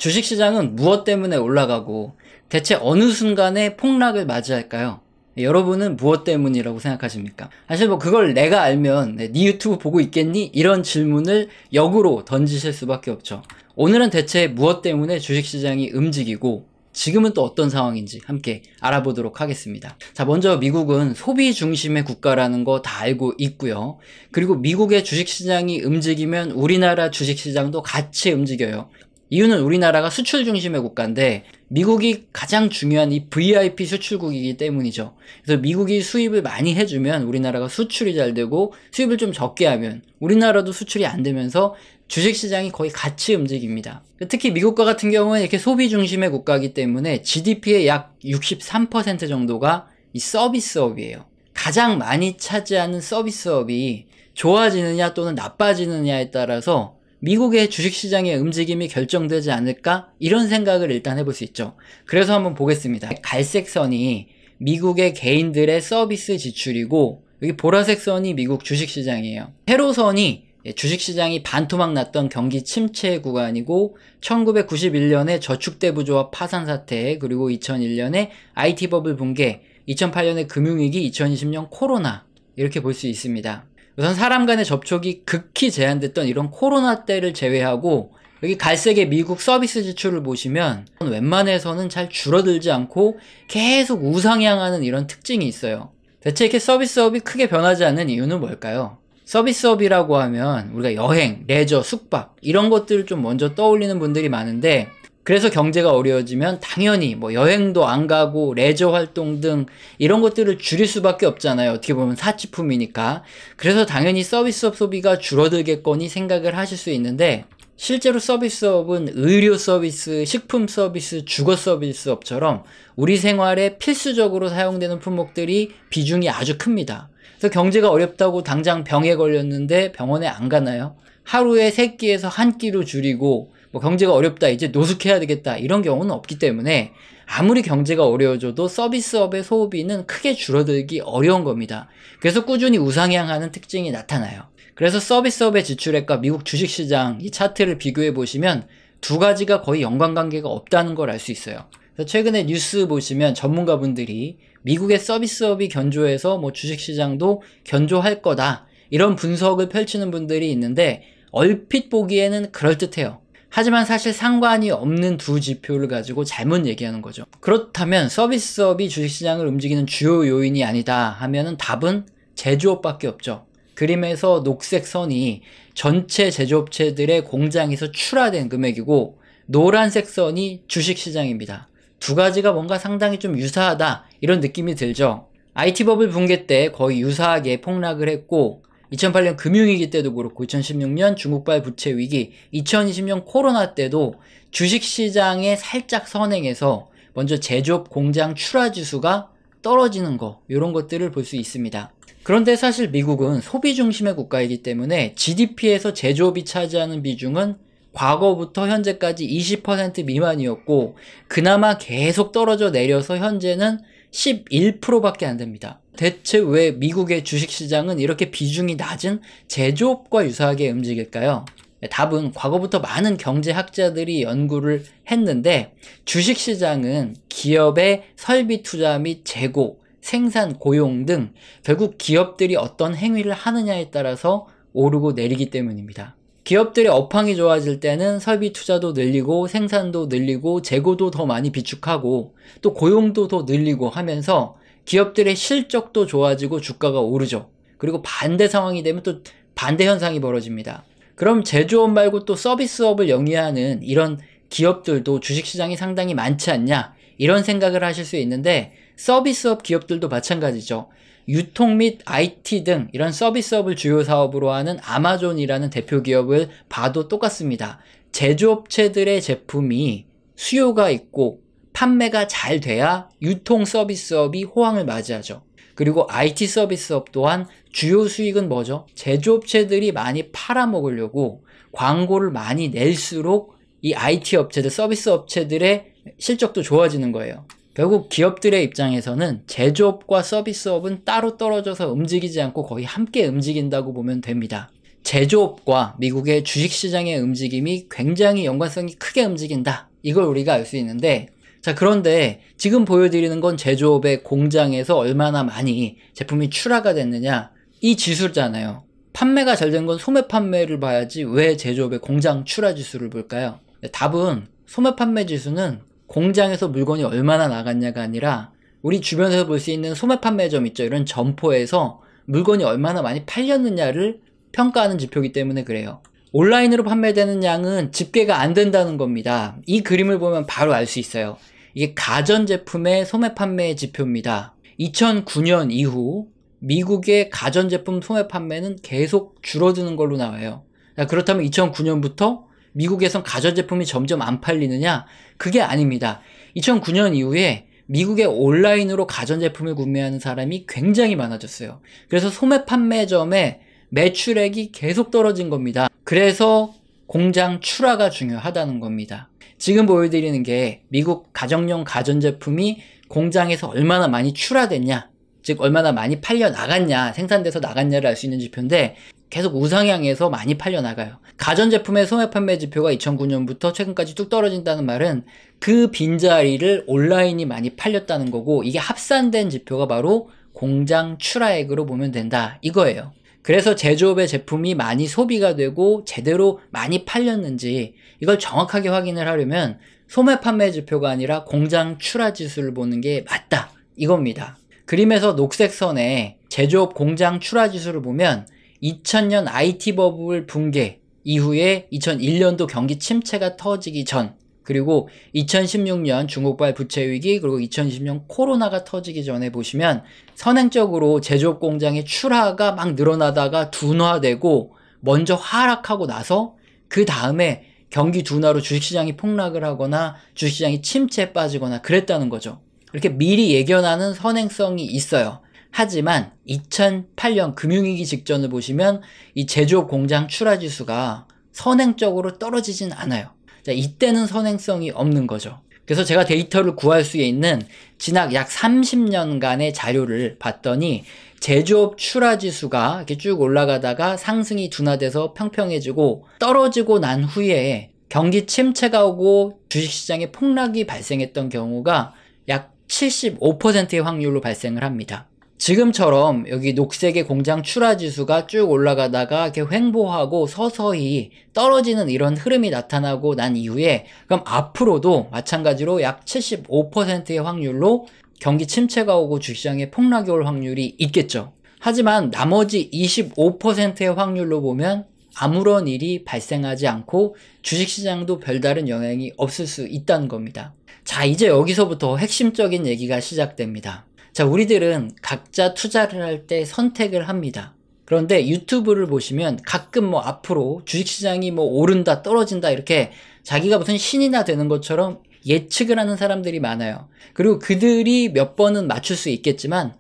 주식시장은 무엇 때문에 올라가고 대체 어느 순간에 폭락을 맞이할까요? 여러분은 무엇 때문이라고 생각하십니까? 사실 뭐 그걸 내가 알면 네 유튜브 보고 있겠니? 이런 질문을 역으로 던지실 수밖에 없죠. 오늘은 대체 무엇 때문에 주식시장이 움직이고 지금은 또 어떤 상황인지 함께 알아보도록 하겠습니다. 자, 먼저 미국은 소비 중심의 국가라는 거 다 알고 있고요. 그리고 미국의 주식시장이 움직이면 우리나라 주식시장도 같이 움직여요. 이유는 우리나라가 수출 중심의 국가인데 미국이 가장 중요한 이 VIP 수출국이기 때문이죠. 그래서 미국이 수입을 많이 해주면 우리나라가 수출이 잘 되고 수입을 좀 적게 하면 우리나라도 수출이 안 되면서 주식시장이 거의 같이 움직입니다. 특히 미국과 같은 경우는 이렇게 소비 중심의 국가이기 때문에 GDP의 약 63% 정도가 이 서비스업이에요. 가장 많이 차지하는 서비스업이 좋아지느냐 또는 나빠지느냐에 따라서 미국의 주식시장의 움직임이 결정되지 않을까? 이런 생각을 일단 해볼 수 있죠. 그래서 한번 보겠습니다. 갈색 선이 미국의 개인들의 서비스 지출이고 여기 보라색 선이 미국 주식시장이에요. 세로선이 주식시장이 반토막 났던 경기 침체 구간이고 1991년에 저축대부조합 파산 사태, 그리고 2001년에 IT 버블 붕괴, 2008년에 금융위기, 2020년 코로나, 이렇게 볼 수 있습니다. 우선 사람 간의 접촉이 극히 제한됐던 이런 코로나 때를 제외하고 여기 갈색의 미국 서비스 지출을 보시면 웬만해서는 잘 줄어들지 않고 계속 우상향하는 이런 특징이 있어요. 대체 이렇게 서비스업이 크게 변하지 않는 이유는 뭘까요? 서비스업이라고 하면 우리가 여행, 레저, 숙박 이런 것들을 좀 먼저 떠올리는 분들이 많은데 그래서 경제가 어려워지면 당연히 뭐 여행도 안 가고 레저 활동 등 이런 것들을 줄일 수밖에 없잖아요. 어떻게 보면 사치품이니까. 그래서 당연히 서비스업 소비가 줄어들겠거니 생각을 하실 수 있는데 실제로 서비스업은 의료 서비스, 식품 서비스, 주거 서비스업처럼 우리 생활에 필수적으로 사용되는 품목들이 비중이 아주 큽니다. 그래서 경제가 어렵다고 당장 병에 걸렸는데 병원에 안 가나요? 하루에 3끼에서 1끼로 줄이고 뭐 경제가 어렵다 이제 노숙해야 되겠다 이런 경우는 없기 때문에 아무리 경제가 어려워져도 서비스업의 소비는 크게 줄어들기 어려운 겁니다. 그래서 꾸준히 우상향하는 특징이 나타나요. 그래서 서비스업의 지출액과 미국 주식시장 이 차트를 비교해 보시면 두 가지가 거의 연관관계가 없다는 걸 알 수 있어요. 그래서 최근에 뉴스 보시면 전문가분들이 미국의 서비스업이 견조해서 뭐 주식시장도 견조할 거다 이런 분석을 펼치는 분들이 있는데 얼핏 보기에는 그럴듯해요. 하지만 사실 상관이 없는 두 지표를 가지고 잘못 얘기하는 거죠. 그렇다면 서비스업이 주식시장을 움직이는 주요 요인이 아니다 하면은 답은 제조업밖에 없죠. 그림에서 녹색 선이 전체 제조업체들의 공장에서 출하된 금액이고 노란색 선이 주식시장입니다. 두 가지가 뭔가 상당히 좀 유사하다 이런 느낌이 들죠. IT 버블 붕괴 때 거의 유사하게 폭락을 했고 2008년 금융위기 때도 그렇고 2016년 중국발 부채 위기, 2020년 코로나 때도 주식시장에 살짝 선행해서 먼저 제조업 공장 출하 지수가 떨어지는 거 이런 것들을 볼 수 있습니다. 그런데 사실 미국은 소비 중심의 국가이기 때문에 GDP에서 제조업이 차지하는 비중은 과거부터 현재까지 20% 미만이었고 그나마 계속 떨어져 내려서 현재는 11%밖에 안 됩니다. 대체 왜 미국의 주식시장은 이렇게 비중이 낮은 제조업과 유사하게 움직일까요? 답은 과거부터 많은 경제학자들이 연구를 했는데 주식시장은 기업의 설비 투자 및 재고, 생산, 고용 등 결국 기업들이 어떤 행위를 하느냐에 따라서 오르고 내리기 때문입니다. 기업들의 업황이 좋아질 때는 설비 투자도 늘리고 생산도 늘리고 재고도 더 많이 비축하고 또 고용도 더 늘리고 하면서 기업들의 실적도 좋아지고 주가가 오르죠. 그리고 반대 상황이 되면 또 반대 현상이 벌어집니다. 그럼 제조업 말고 또 서비스업을 영위하는 이런 기업들도 주식시장이 상당히 많지 않냐 이런 생각을 하실 수 있는데 서비스업 기업들도 마찬가지죠. 유통 및 IT 등 이런 서비스업을 주요 사업으로 하는 아마존이라는 대표 기업을 봐도 똑같습니다. 제조업체들의 제품이 수요가 있고 판매가 잘 돼야 유통 서비스업이 호황을 맞이하죠. 그리고 IT 서비스업 또한 주요 수익은 뭐죠? 제조업체들이 많이 팔아먹으려고 광고를 많이 낼수록 이 IT 업체들, 서비스 업체들의 실적도 좋아지는 거예요. 결국 기업들의 입장에서는 제조업과 서비스업은 따로 떨어져서 움직이지 않고 거의 함께 움직인다고 보면 됩니다. 제조업과 미국의 주식시장의 움직임이 굉장히 연관성이 크게 움직인다. 이걸 우리가 알 수 있는데, 자, 그런데 지금 보여드리는 건 제조업의 공장에서 얼마나 많이 제품이 출하가 됐느냐, 이 지수잖아요. 판매가 잘 된 건 소매 판매를 봐야지 왜 제조업의 공장 출하 지수를 볼까요? 답은 소매 판매 지수는 공장에서 물건이 얼마나 나갔냐가 아니라 우리 주변에서 볼 수 있는 소매 판매점 있죠. 이런 점포에서 물건이 얼마나 많이 팔렸느냐를 평가하는 지표이기 때문에 그래요. 온라인으로 판매되는 양은 집계가 안 된다는 겁니다. 이 그림을 보면 바로 알 수 있어요. 이게 가전제품의 소매 판매 지표입니다. 2009년 이후 미국의 가전제품 소매 판매는 계속 줄어드는 걸로 나와요. 그렇다면 2009년부터 미국에선 가전제품이 점점 안 팔리느냐? 그게 아닙니다. 2009년 이후에 미국의 온라인으로 가전제품을 구매하는 사람이 굉장히 많아졌어요. 그래서 소매 판매점의 매출액이 계속 떨어진 겁니다. 그래서 공장 출하가 중요하다는 겁니다. 지금 보여드리는 게 미국 가정용 가전제품이 공장에서 얼마나 많이 출하됐냐, 즉 얼마나 많이 팔려 나갔냐, 생산돼서 나갔냐를 알 수 있는 지표인데 계속 우상향해서 많이 팔려 나가요. 가전제품의 소매 판매 지표가 2009년부터 최근까지 뚝 떨어진다는 말은 그 빈자리를 온라인이 많이 팔렸다는 거고, 이게 합산된 지표가 바로 공장 출하액으로 보면 된다, 이거예요. 그래서 제조업의 제품이 많이 소비가 되고 제대로 많이 팔렸는지 이걸 정확하게 확인을 하려면 소매 판매 지표가 아니라 공장 출하 지수를 보는 게 맞다, 이겁니다. 그림에서 녹색 선에 제조업 공장 출하 지수를 보면 2000년 IT 버블 붕괴 이후에 2001년도 경기 침체가 터지기 전, 그리고 2016년 중국발 부채 위기, 그리고 2020년 코로나가 터지기 전에 보시면 선행적으로 제조업 공장의 출하가 막 늘어나다가 둔화되고 먼저 하락하고 나서 그 다음에 경기 둔화로 주식시장이 폭락을 하거나 주식시장이 침체에 빠지거나 그랬다는 거죠. 이렇게 미리 예견하는 선행성이 있어요. 하지만 2008년 금융위기 직전을 보시면 이 제조업 공장 출하 지수가 선행적으로 떨어지진 않아요. 자, 이때는 선행성이 없는 거죠. 그래서 제가 데이터를 구할 수 있는 지난 약 30년간의 자료를 봤더니 제조업 출하 지수가 이렇게 쭉 올라가다가 상승이 둔화돼서 평평해지고 떨어지고 난 후에 경기 침체가 오고 주식시장에 폭락이 발생했던 경우가 약 75%의 확률로 발생을 합니다. 지금처럼 여기 녹색의 공장 출하 지수가 쭉 올라가다가 이렇게 횡보하고 서서히 떨어지는 이런 흐름이 나타나고 난 이후에 그럼 앞으로도 마찬가지로 약 75%의 확률로 경기 침체가 오고 주식시장에 폭락이 올 확률이 있겠죠. 하지만 나머지 25%의 확률로 보면 아무런 일이 발생하지 않고 주식시장도 별다른 영향이 없을 수 있다는 겁니다. 자, 이제 여기서부터 핵심적인 얘기가 시작됩니다. 자, 우리들은 각자 투자를 할 때 선택을 합니다. 그런데 유튜브를 보시면 가끔 앞으로 주식시장이 오른다 떨어진다 이렇게 자기가 무슨 신이나 되는 것처럼 예측을 하는 사람들이 많아요. 그리고 그들이 몇 번은 맞출 수 있겠지만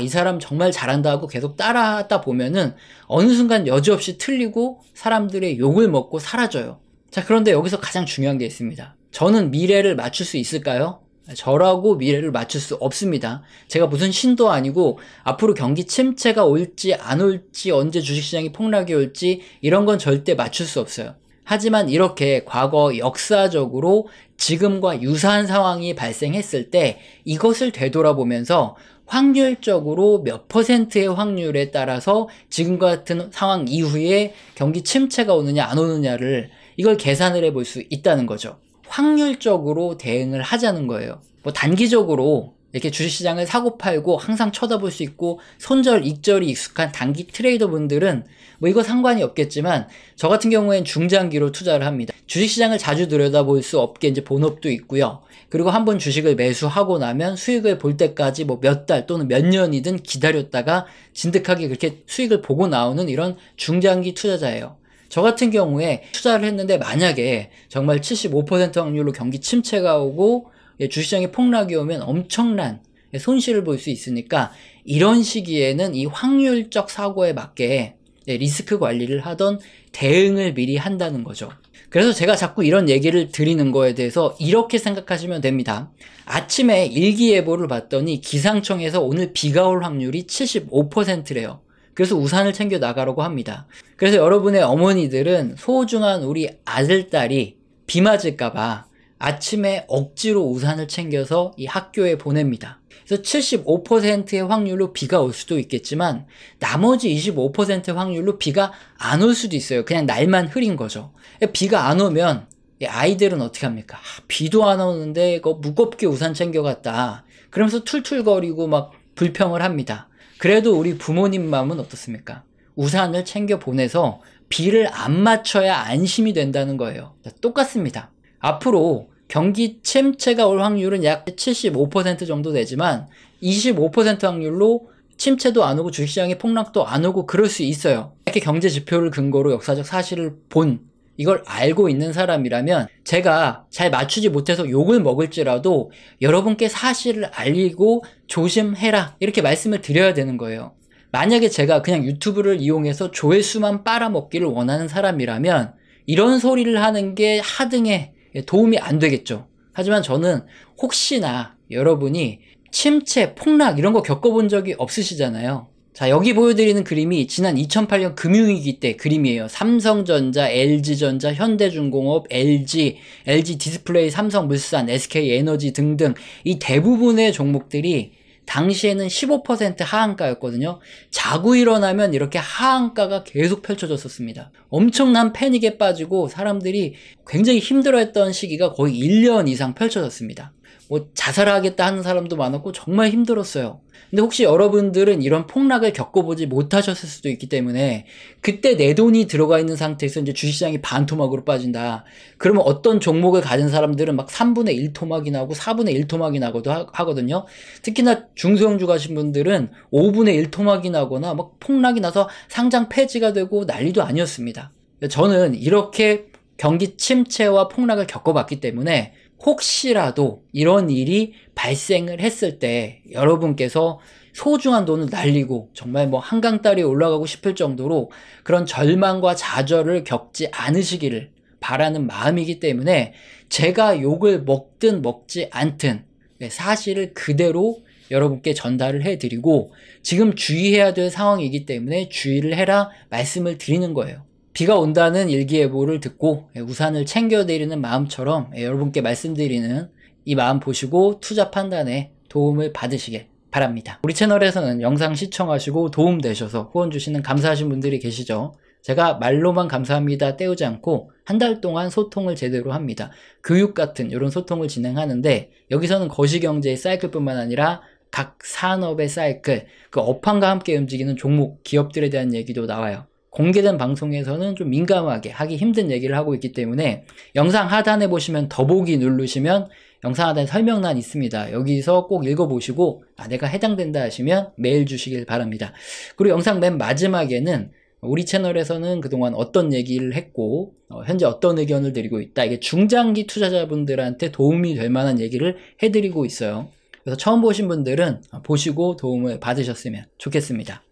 이 사람 정말 잘한다 하고 계속 따라하다 보면은 어느 순간 여지없이 틀리고 사람들의 욕을 먹고 사라져요. 자, 그런데 여기서 가장 중요한 게 있습니다. 저는 미래를 맞출 수 있을까요? 저라고 미래를 맞출 수 없습니다. 제가 무슨 신도 아니고 앞으로 경기 침체가 올지 안 올지 언제 주식시장이 폭락이 올지 이런 건 절대 맞출 수 없어요. 하지만 이렇게 과거 역사적으로 지금과 유사한 상황이 발생했을 때 이것을 되돌아보면서 확률적으로 몇 %의 확률에 따라서 지금과 같은 상황 이후에 경기 침체가 오느냐 안 오느냐를 이걸 계산을 해볼 수 있다는 거죠. 확률적으로 대응을 하자는 거예요. 단기적으로 이렇게 주식시장을 사고 팔고 항상 쳐다볼 수 있고 손절, 익절이 익숙한 단기 트레이더 분들은 이거 상관이 없겠지만 저 같은 경우엔 중장기로 투자를 합니다. 주식시장을 자주 들여다볼 수 없게 이제 본업도 있고요. 그리고 한번 주식을 매수하고 나면 수익을 볼 때까지 몇 달 또는 몇 년이든 기다렸다가 진득하게 그렇게 수익을 보고 나오는 이런 중장기 투자자예요. 저 같은 경우에 투자를 했는데 만약에 정말 75% 확률로 경기 침체가 오고 주식시장에 폭락이 오면 엄청난 손실을 볼 수 있으니까 이런 시기에는 이 확률적 사고에 맞게 리스크 관리를 하던 대응을 미리 한다는 거죠. 그래서 제가 자꾸 이런 얘기를 드리는 거에 대해서 이렇게 생각하시면 됩니다. 아침에 일기예보를 봤더니 기상청에서 오늘 비가 올 확률이 75%래요. 그래서 우산을 챙겨 나가라고 합니다. 그래서 여러분의 어머니들은 소중한 우리 아들, 딸이 비 맞을까봐 아침에 억지로 우산을 챙겨서 이 학교에 보냅니다. 그래서 75%의 확률로 비가 올 수도 있겠지만 나머지 25%의 확률로 비가 안 올 수도 있어요. 그냥 날만 흐린 거죠. 비가 안 오면 아이들은 어떻게 합니까? 비도 안 오는데 이거 무겁게 우산 챙겨갔다. 그러면서 툴툴거리고 막 불평을 합니다. 그래도 우리 부모님 마음은 어떻습니까? 우산을 챙겨 보내서 비를 안 맞춰야 안심이 된다는 거예요. 똑같습니다. 앞으로 경기 침체가 올 확률은 약 75% 정도 되지만 25% 확률로 침체도 안 오고 주식시장의 폭락도 안 오고 그럴 수 있어요. 이렇게 경제 지표를 근거로 역사적 사실을 본 이걸 알고 있는 사람이라면 제가 잘 맞추지 못해서 욕을 먹을지라도 여러분께 사실을 알리고 조심해라 이렇게 말씀을 드려야 되는 거예요. 만약에 제가 그냥 유튜브를 이용해서 조회수만 빨아먹기를 원하는 사람이라면 이런 소리를 하는 게 하등에 도움이 안 되겠죠. 하지만 저는 혹시나 여러분이 침체, 폭락 이런 거 겪어본 적이 없으시잖아요. 자, 여기 보여드리는 그림이 지난 2008년 금융위기 때 그림이에요. 삼성전자, LG전자, 현대중공업, LG 디스플레이, 삼성물산, SK에너지 등등 이 대부분의 종목들이 당시에는 15% 하한가였거든요. 자고 일어나면 이렇게 하한가가 계속 펼쳐졌었습니다. 엄청난 패닉에 빠지고 사람들이 굉장히 힘들어했던 시기가 거의 1년 이상 펼쳐졌습니다. 뭐 자살하겠다 하는 사람도 많았고 정말 힘들었어요. 근데 혹시 여러분들은 이런 폭락을 겪어보지 못하셨을 수도 있기 때문에 그때 내 돈이 들어가 있는 상태에서 이제 주식시장이 반토막으로 빠진다. 그러면 어떤 종목을 가진 사람들은 막 3분의 1 토막이 나고 4분의 1 토막이 나고도 하거든요. 특히나 중소형주 가신 분들은 5분의 1 토막이 나거나 막 폭락이 나서 상장 폐지가 되고 난리도 아니었습니다. 저는 이렇게 경기 침체와 폭락을 겪어봤기 때문에 혹시라도 이런 일이 발생을 했을 때 여러분께서 소중한 돈을 날리고 정말 뭐 한강다리에 올라가고 싶을 정도로 그런 절망과 좌절을 겪지 않으시기를 바라는 마음이기 때문에 제가 욕을 먹든 먹지 않든 사실을 그대로 여러분께 전달을 해드리고 지금 주의해야 될 상황이기 때문에 주의를 해라 말씀을 드리는 거예요. 비가 온다는 일기예보를 듣고 우산을 챙겨드리는 마음처럼 여러분께 말씀드리는 이 마음 보시고 투자 판단에 도움을 받으시길 바랍니다. 우리 채널에서는 영상 시청하시고 도움되셔서 후원 주시는 감사하신 분들이 계시죠. 제가 말로만 감사합니다 때우지 않고 한 달 동안 소통을 제대로 합니다. 교육 같은 이런 소통을 진행하는데 여기서는 거시경제의 사이클뿐만 아니라 각 산업의 사이클, 그 업황과 함께 움직이는 종목, 기업들에 대한 얘기도 나와요. 공개된 방송에서는 좀 민감하게 하기 힘든 얘기를 하고 있기 때문에 영상 하단에 보시면 더보기 누르시면 영상 하단에 설명란 있습니다. 여기서 꼭 읽어보시고 내가 해당된다 하시면 메일 주시길 바랍니다. 그리고 영상 맨 마지막에는 우리 채널에서는 그동안 어떤 얘기를 했고 현재 어떤 의견을 드리고 있다. 이게 중장기 투자자분들한테 도움이 될 만한 얘기를 해드리고 있어요. 그래서 처음 보신 분들은 보시고 도움을 받으셨으면 좋겠습니다.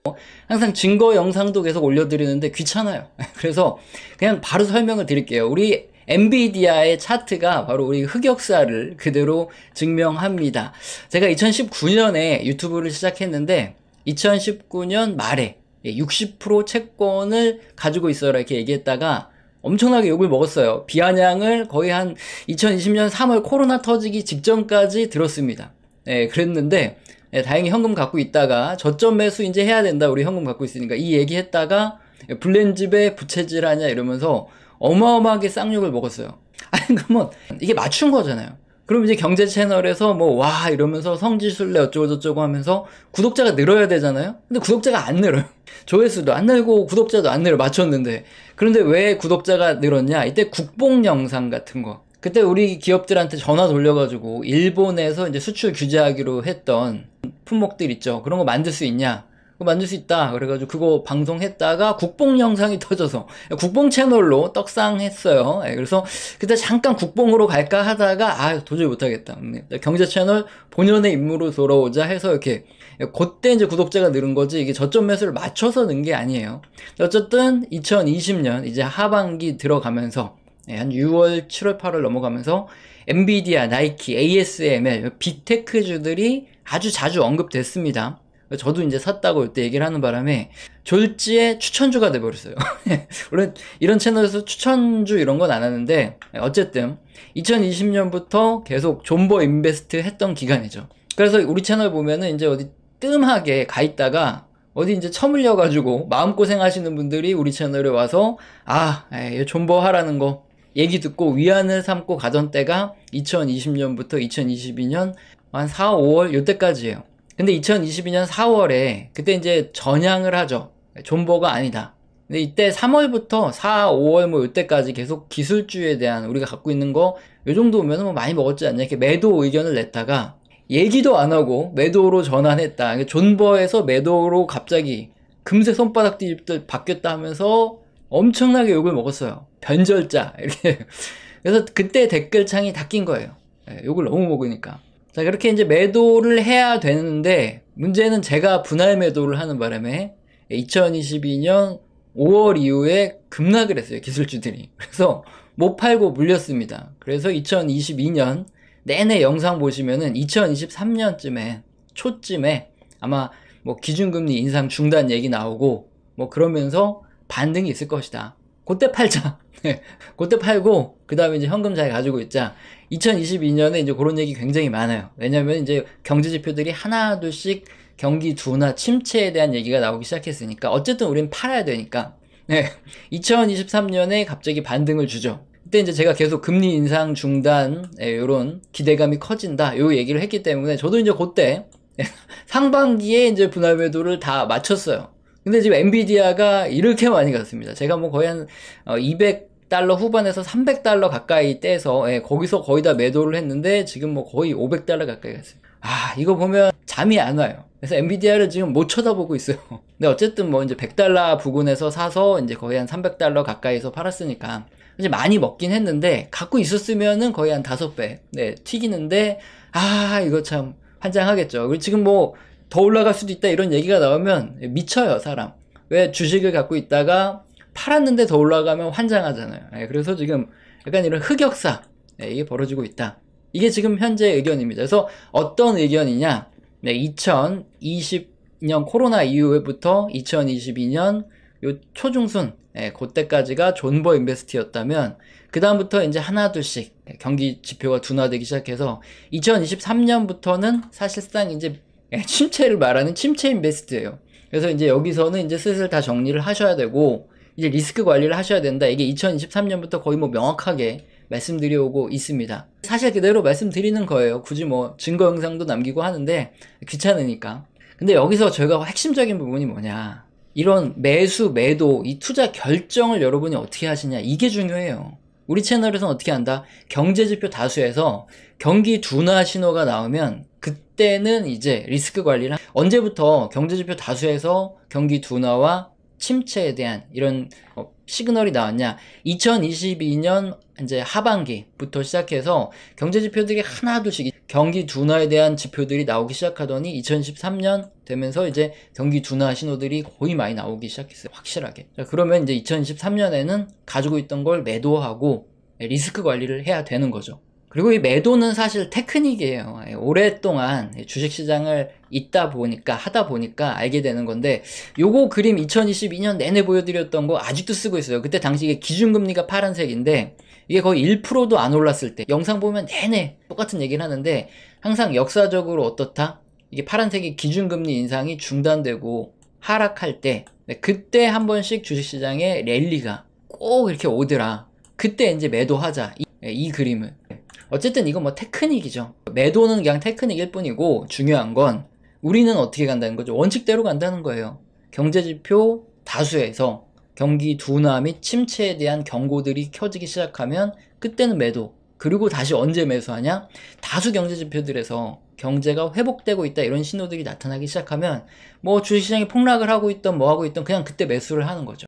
항상 증거 영상도 계속 올려드리는데 귀찮아요. 그래서 그냥 바로 설명을 드릴게요. 우리 엔비디아의 차트가 바로 우리 흑역사를 그대로 증명합니다. 제가 2019년에 유튜브를 시작했는데 2019년 말에 60% 채권을 가지고 있어라 이렇게 얘기했다가 엄청나게 욕을 먹었어요. 비아냥을 거의 한 2020년 3월 코로나 터지기 직전까지 들었습니다. 그랬는데 다행히 현금 갖고 있다가 저점 매수 이제 해야 된다. 우리 현금 갖고 있으니까 이 얘기했다가 블렌집에 부채질 하냐 이러면서 어마어마하게 쌍욕을 먹었어요. 아니 그러면 이게 맞춘 거잖아요. 그럼 이제 경제 채널에서 뭐 와 이러면서 성지순례 어쩌고저쩌고 하면서 구독자가 늘어야 되잖아요. 근데 구독자가 안 늘어요. 조회수도 안 늘고 구독자도 안 늘어 맞췄는데. 그런데 왜 구독자가 늘었냐? 이때 국뽕 영상 같은 거. 그때 우리 기업들한테 전화 돌려가지고 일본에서 이제 수출 규제하기로 했던 품목들 있죠. 그런 거 만들 수 있냐? 그거 만들 수 있다. 그래가지고 그거 방송했다가 국뽕 영상이 터져서 국뽕 채널로 떡상했어요. 그래서 그때 잠깐 국뽕으로 갈까 하다가 도저히 못하겠다. 경제 채널 본연의 임무로 돌아오자 해서 이렇게 그때 이제 구독자가 늘은 거지 이게 저점 매수를 맞춰서 는 게 아니에요. 어쨌든 2020년 이제 하반기 들어가면서 한 6월, 7월, 8월 넘어가면서 엔비디아, 나이키, ASML, 빅테크주들이 아주 자주 언급됐습니다. 저도 이제 샀다고 이때 얘기를 하는 바람에 졸지에 추천주가 돼버렸어요. 원래 이런 채널에서 추천주 이런 건 안 하는데 어쨌든 2020년부터 계속 존버 인베스트 했던 기간이죠. 그래서 우리 채널 보면은 이제 어디 뜸하게 가 있다가 어디 이제 처물려가지고 마음고생 하시는 분들이 우리 채널에 와서 존버 하라는 거 얘기 듣고 위안을 삼고 가던 때가 2020년부터 2022년 한 4, 5월 요때까지예요. 근데 2022년 4월에 그때 이제 전향을 하죠. 존버가 아니다. 근데 이때 3월부터 4, 5월 뭐 요때까지 계속 기술주에 대한 우리가 갖고 있는 거 요 정도면 뭐 많이 먹었지 않냐 이렇게 매도 의견을 냈다가 얘기도 안 하고 매도로 전환했다. 존버에서 매도로 갑자기 금세 손바닥 뒤집듯 바뀌었다 하면서 엄청나게 욕을 먹었어요. 변절자 이렇게. 그래서 그때 댓글창이 다 낀 거예요. 욕을 너무 먹으니까. 자, 그렇게 이제 매도를 해야 되는데 문제는 제가 분할 매도를 하는 바람에 2022년 5월 이후에 급락을 했어요. 기술주들이. 그래서 못 팔고 물렸습니다. 그래서 2022년 내내 영상 보시면은 2023년쯤에 초쯤에 아마 뭐 기준금리 인상 중단 얘기 나오고 뭐 그러면서 반등이 있을 것이다. 그때 팔자. 그때 팔고 그 다음에 이제 현금 잘 가지고 있자. 2022년에 이제 그런 얘기 굉장히 많아요. 왜냐면 이제 경제 지표들이 하나 둘씩 경기 둔화 침체에 대한 얘기가 나오기 시작했으니까 어쨌든 우리는 팔아야 되니까. 2023년에 갑자기 반등을 주죠. 그때 이제 제가 계속 금리 인상 중단 요런 기대감이 커진다 요 얘기를 했기 때문에 저도 이제 그때 상반기에 이제 분할 매도를 다 마쳤어요. 근데 지금 엔비디아가 이렇게 많이 갔습니다. 제가 뭐 거의 한 200달러 후반에서 300달러 가까이 떼서 거기서 거의 다 매도를 했는데 지금 뭐 거의 500달러 가까이 갔어요. 이거 보면 잠이 안 와요. 그래서 엔비디아를 지금 못 쳐다보고 있어요. 근데 어쨌든 뭐 이제 100달러 부근에서 사서 이제 거의 한 300달러 가까이서 팔았으니까 이제 많이 먹긴 했는데 갖고 있었으면은 거의 한 5배 튀기는데 이거 참 환장하겠죠. 그리고 지금 뭐 더 올라갈 수도 있다 이런 얘기가 나오면 미쳐요 사람. 왜 주식을 갖고 있다가 팔았는데 더 올라가면 환장하잖아요. 그래서 지금 약간 이런 흑역사 이게 벌어지고 있다. 이게 지금 현재 의견입니다. 그래서 어떤 의견이냐 2020년 코로나 이후부터 2022년 요 초중순 그때까지가 존버 인베스트였다면 그 다음부터 이제 하나 둘씩 경기 지표가 둔화되기 시작해서 2023년부터는 사실상 이제 침체를 말하는 침체 인베스트예요. 그래서 이제 여기서는 이제 슬슬 다 정리를 하셔야 되고 이제 리스크 관리를 하셔야 된다. 이게 2023년부터 거의 뭐 명확하게 말씀드려오고 있습니다. 사실 그대로 말씀드리는 거예요. 굳이 뭐 증거 영상도 남기고 하는데 귀찮으니까. 근데 여기서 저희가 핵심적인 부분이 뭐냐, 이런 매수 매도 이 투자 결정을 여러분이 어떻게 하시냐, 이게 중요해요. 우리 채널에서는 어떻게 한다? 경제지표 다수에서 경기 둔화 신호가 나오면 그때는 이제 리스크 관리를 언제부터 경제지표 다수에서 경기 둔화와 침체에 대한 이런 시그널이 나왔냐, 2022년 이제 하반기부터 시작해서 경제지표들이 하나둘씩 경기 둔화에 대한 지표들이 나오기 시작하더니 2013년 되면서 이제 경기 둔화 신호들이 거의 많이 나오기 시작했어요. 확실하게. 자, 그러면 이제 2023년에는 가지고 있던 걸 매도하고 리스크 관리를 해야 되는 거죠. 그리고 이 매도는 사실 테크닉이에요. 오랫동안 주식시장을 하다 보니까 알게 되는 건데, 요거 그림 2022년 내내 보여드렸던 거 아직도 쓰고 있어요. 그때 당시에 기준금리가 파란색인데 이게 거의 1%도 안 올랐을 때 영상 보면 내내 똑같은 얘기를 하는데, 항상 역사적으로 어떻다? 이게 파란색이 기준금리 인상이 중단되고 하락할 때, 그때 한 번씩 주식시장에 랠리가 꼭 이렇게 오더라. 그때 이제 매도하자. 이 그림을. 어쨌든 이건 뭐 테크닉이죠. 매도는 그냥 테크닉일 뿐이고 중요한 건 우리는 어떻게 간다는 거죠. 원칙대로 간다는 거예요. 경제지표 다수에서 경기 둔화 및 침체에 대한 경고들이 켜지기 시작하면 그때는 매도. 그리고 다시 언제 매수하냐? 다수 경제지표들에서 경제가 회복되고 있다 이런 신호들이 나타나기 시작하면 뭐 주식시장이 폭락을 하고 있던 뭐 하고 있던 그냥 그때 매수를 하는 거죠.